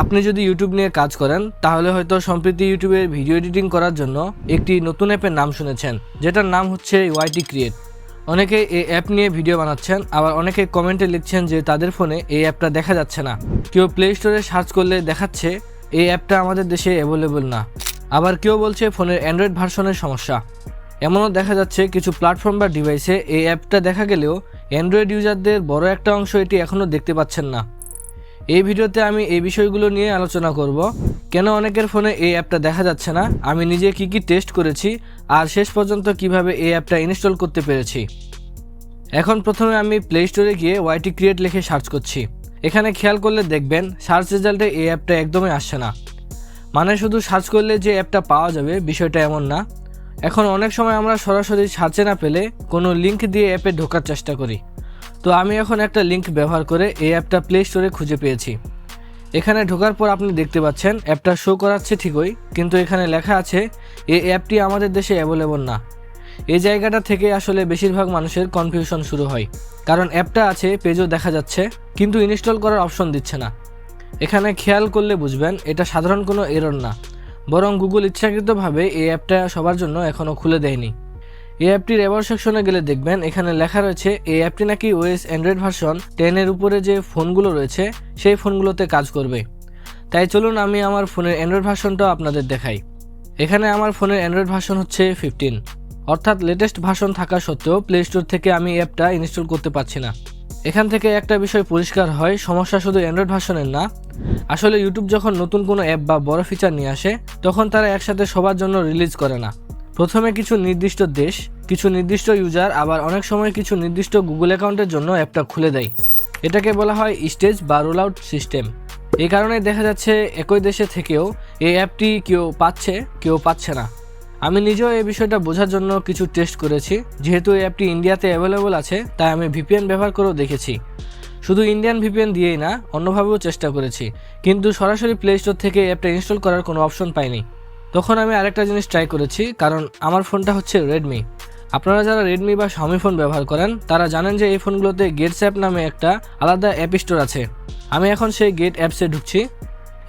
আপনি যদি ইউটিউব নিয়ে কাজ করেন তাহলে হয়তো সম্প্রতি ইউটিউবের ভিডিও এডিটিং করার জন্য একটি নতুন অ্যাপের নাম শুনেছেন, যেটার নাম হচ্ছে ওয়াইটি ক্রিয়েট। অনেকে এই অ্যাপ নিয়ে ভিডিও বানাচ্ছেন, আবার অনেকে কমেন্টে লিখছেন যে তাদের ফোনে এই অ্যাপটা দেখা যাচ্ছে না। কেউ প্লে স্টোরে সার্চ করলে দেখাচ্ছে এই অ্যাপটা আমাদের দেশে অ্যাভেলেবল না। আবার কেউ বলছে ফোনের অ্যান্ড্রয়েড ভার্সনের সমস্যা। এমনও দেখা যাচ্ছে কিছু প্ল্যাটফর্ম বা ডিভাইসে এই অ্যাপটা দেখা গেলেও অ্যান্ড্রয়েড ইউজারদের বড় একটা অংশ এটি এখনও দেখতে পাচ্ছেন না। এই ভিডিওতে আমি এই বিষয়গুলো নিয়ে আলোচনা করব, কেন অনেকের ফোনে এই অ্যাপটা দেখা যাচ্ছে না, আমি নিজে কি টেস্ট করেছি, আর শেষ পর্যন্ত কিভাবে এই অ্যাপটা ইনস্টল করতে পেরেছি। এখন প্রথমে আমি প্লে স্টোরে গিয়ে ওয়াইটি ক্রিয়েট লিখে সার্চ করছি। এখানে খেয়াল করলে দেখবেন সার্চ রেজাল্টে এই অ্যাপটা একদমই আসছে না। মানে শুধু সার্চ করলে যে অ্যাপটা পাওয়া যাবে বিষয়টা এমন না। এখন অনেক সময় আমরা সরাসরি সার্চে না পেলে কোনো লিঙ্ক দিয়ে অ্যাপে ঢোকার চেষ্টা করি। তো আমি এখন একটা লিঙ্ক ব্যবহার করে এই অ্যাপটা প্লে স্টোরে খুঁজে পেয়েছি। এখানে ঢোকার পর আপনি দেখতে পাচ্ছেন অ্যাপটা শো করাচ্ছে ঠিকই, কিন্তু এখানে লেখা আছে এই অ্যাপটি আমাদের দেশে অ্যাভেলেবল না। এই জায়গাটা থেকে আসলে বেশিরভাগ মানুষের কনফিউশন শুরু হয়, কারণ অ্যাপটা আছে, পেজও দেখা যাচ্ছে, কিন্তু ইনস্টল করার অপশন দিচ্ছে না। এখানে খেয়াল করলে বুঝবেন এটা সাধারণ কোনো এরর না, বরং গুগল ইচ্ছাকৃতভাবে এই অ্যাপটা সবার জন্য এখনও খুলে দেয়নি। এই অ্যাপটির অ্যাবাউট সেকশনে গেলে দেখবেন এখানে লেখা রয়েছে এই অ্যাপটি নাকি ওএস অ্যান্ড্রয়েড ভার্সন 10 এর উপরে যে ফোনগুলো রয়েছে সেই ফোনগুলোতে কাজ করবে। তাই চলুন আমি আমার ফোনের অ্যান্ড্রয়েড ভার্সনটাও আপনাদের দেখাই। এখানে আমার ফোনের অ্যান্ড্রয়েড ভার্সন হচ্ছে 15, অর্থাৎ লেটেস্ট ভার্সন থাকা সত্ত্বেও প্লে স্টোর থেকে আমি অ্যাপটা ইনস্টল করতে পারছি না। এখান থেকে একটা বিষয় পরিষ্কার হয়, সমস্যা শুধু অ্যান্ড্রয়েড ভার্সনের না। আসলে ইউটিউব যখন নতুন কোনো অ্যাপ বা বড় ফিচার নিয়ে আসে তখন তারা একসাথে সবার জন্য রিলিজ করে না। প্রথমে কিছু নির্দিষ্ট দেশ, কিছু নির্দিষ্ট ইউজার, আবার অনেক সময় কিছু নির্দিষ্ট গুগল অ্যাকাউন্টের জন্য অ্যাপটা খুলে দেয়। এটাকে বলা হয় স্টেজ বা রোল আউট সিস্টেম। এই কারণে দেখা যাচ্ছে একই দেশে থেকেও এই অ্যাপটি কেউ পাচ্ছে, কেউ পাচ্ছে না। আমি নিজেও এই বিষয়টা বোঝার জন্য কিছু টেস্ট করেছি। যেহেতু এই অ্যাপটি ইন্ডিয়াতে অ্যাভেলেবল আছে তাই আমি ভিপিএন ব্যবহার করেও দেখেছি। শুধু ইন্ডিয়ান ভিপিএন দিয়েই না, অন্যভাবেও চেষ্টা করেছি, কিন্তু সরাসরি প্লে স্টোর থেকে অ্যাপটা ইনস্টল করার কোনো অপশন পাইনি। তখন আমি আরেকটা জিনিস ট্রাই করেছি, কারণ আমার ফোনটা হচ্ছে রেডমি। আপনারা যারা রেডমি বা শাওমি ফোন ব্যবহার করেন তারা জানেন যে এই ফোনগুলোতে গেটস অ্যাপ নামে একটা আলাদা অ্যাপ স্টোর আছে। আমি এখন সেই গেট অ্যাপসে ঢুকছি।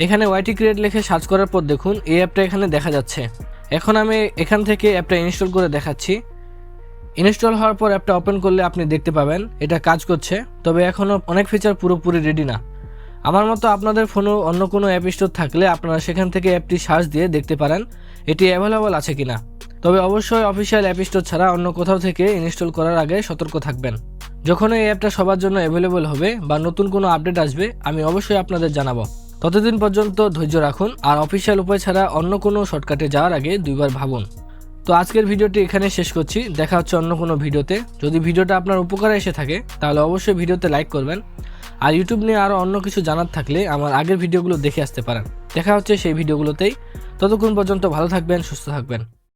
এখানে ওয়াইটি ক্রিয়েট লিখে সার্চ করার পর দেখুন এই অ্যাপটা এখানে দেখা যাচ্ছে। এখন আমি এখান থেকে অ্যাপটা ইনস্টল করে দেখাচ্ছি। ইনস্টল হওয়ার পর অ্যাপটা ওপেন করলে আপনি দেখতে পাবেন এটা কাজ করছে, তবে এখনও অনেক ফিচার পুরোপুরি রেডি না। আমার মতো আপনাদের ফোনেও অন্য কোনো অ্যাপ স্টোর থাকলে আপনারা সেখান থেকে অ্যাপটি সার্চ দিয়ে দেখতে পারেন এটি অ্যাভেলেবল আছে কিনা। তবে অবশ্যই অফিসিয়াল অ্যাপ স্টোর ছাড়া অন্য কোথাও থেকে ইনস্টল করার আগে সতর্ক থাকবেন। যখন এই অ্যাপটা সবার জন্য অ্যাভেলেবল হবে বা নতুন কোনো আপডেট আসবে আমি অবশ্যই আপনাদের জানাবো। ততদিন পর্যন্ত ধৈর্য রাখুন, আর অফিসিয়াল উপায় ছাড়া অন্য কোনো শর্টকাটে যাওয়ার আগে দুইবার ভাবুন। তো আজকের ভিডিওটি এখানে শেষ করছি, দেখা হচ্ছে অন্য কোনো ভিডিওতে। যদি ভিডিওটা আপনার উপকারে এসে থাকে তাহলে অবশ্যই ভিডিওতে লাইক করবেন, আর ইউটিউব নিয়ে আরও অন্য কিছু জানার থাকলে আমার আগের ভিডিওগুলো দেখে আসতে পারেন। দেখা হচ্ছে সেই ভিডিওগুলোতেই। ততক্ষণ পর্যন্ত ভালো থাকবেন, সুস্থ থাকবেন।